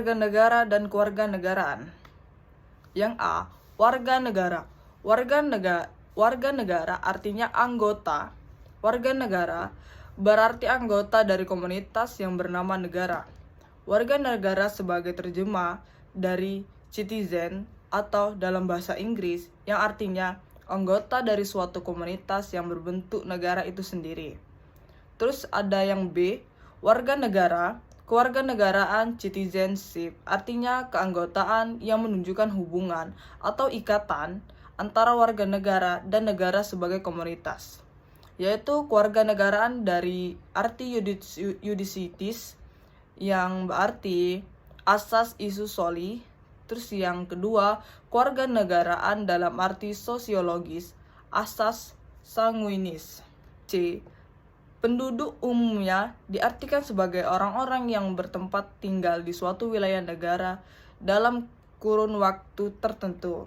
warga negara dan kewarganegaraan. Yang A. Warga negara. Warga negara artinya anggota. Warga negara berarti anggota dari komunitas yang bernama negara. Warga negara sebagai terjemah dari citizen atau dalam bahasa Inggris yang artinya anggota dari suatu komunitas yang berbentuk negara itu sendiri. Terus ada yang B, warga negara. Kewarganegaraan citizenship artinya keanggotaan yang menunjukkan hubungan atau ikatan antara warga negara dan negara sebagai komunitas, yaitu kewarganegaraan dari arti judicitis yang berarti asas isu soli. Terus yang kedua, kewarganegaraan dalam arti sosiologis, asas sanguinis. C. Penduduk umumnya diartikan sebagai orang-orang yang bertempat tinggal di suatu wilayah negara dalam kurun waktu tertentu.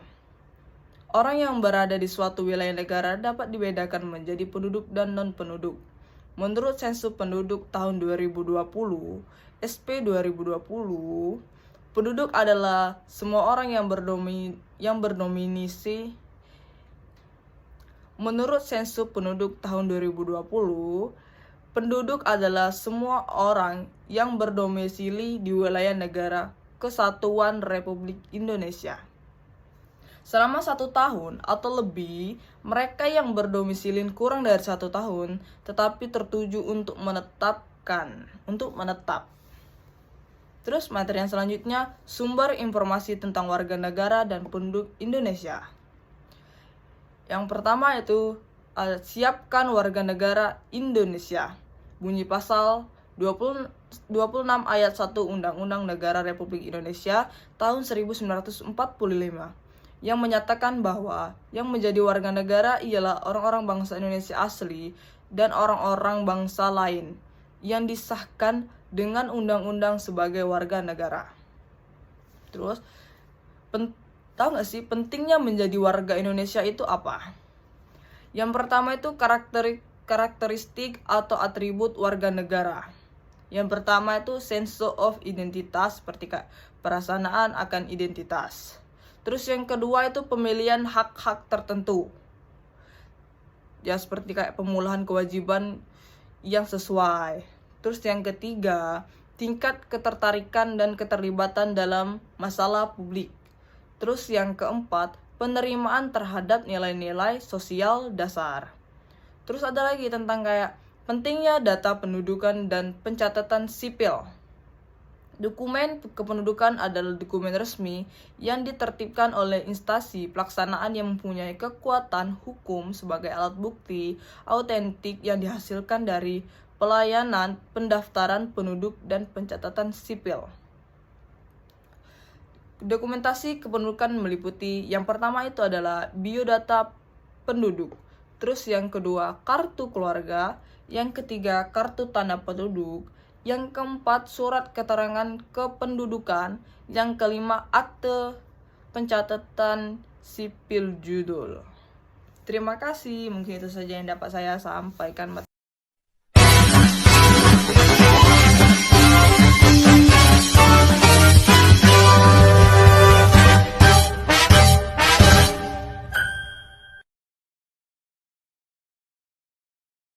Orang yang berada di suatu wilayah negara dapat dibedakan menjadi penduduk dan non-penduduk. Menurut Sensus Penduduk tahun 2020, SP 2020, penduduk adalah semua orang yang berdomisili. Menurut Sensus Penduduk tahun 2020, penduduk adalah semua orang yang berdomisili di wilayah negara Kesatuan Republik Indonesia selama 1 tahun atau lebih. Mereka yang berdomisili kurang dari 1 tahun tetapi tertuju untuk menetap. Terus materi yang selanjutnya, sumber informasi tentang warga negara dan penduduk Indonesia. Yang pertama itu siapkan warga negara Indonesia. Bunyi pasal 26 ayat 1 Undang-Undang Negara Republik Indonesia tahun 1945 yang menyatakan bahwa yang menjadi warga negara ialah orang-orang bangsa Indonesia asli dan orang-orang bangsa lain yang disahkan dengan undang-undang sebagai warga negara. Terus, tahu nggak sih pentingnya menjadi warga Indonesia itu apa? Yang pertama itu karakteristik atau atribut warga negara. Yang pertama itu sense of identitas, seperti perasaan akan identitas. Terus yang kedua itu pemilihan hak-hak tertentu. Ya seperti pemulihan kewajiban yang sesuai. Terus yang ketiga, tingkat ketertarikan dan keterlibatan dalam masalah publik. Terus yang keempat, penerimaan terhadap nilai-nilai sosial dasar. Terus ada lagi tentang pentingnya data pendudukan dan pencatatan sipil. Dokumen kependudukan adalah dokumen resmi yang ditertibkan oleh instansi pelaksanaan yang mempunyai kekuatan hukum sebagai alat bukti autentik yang dihasilkan dari pelayanan pendaftaran penduduk dan pencatatan sipil. Dokumentasi kependudukan meliputi yang pertama itu adalah biodata penduduk. Terus yang kedua, kartu keluarga. Yang ketiga, kartu tanda penduduk. Yang keempat, surat keterangan kependudukan. Yang kelima, akte pencatatan sipil judul. Terima kasih, mungkin itu saja yang dapat saya sampaikan.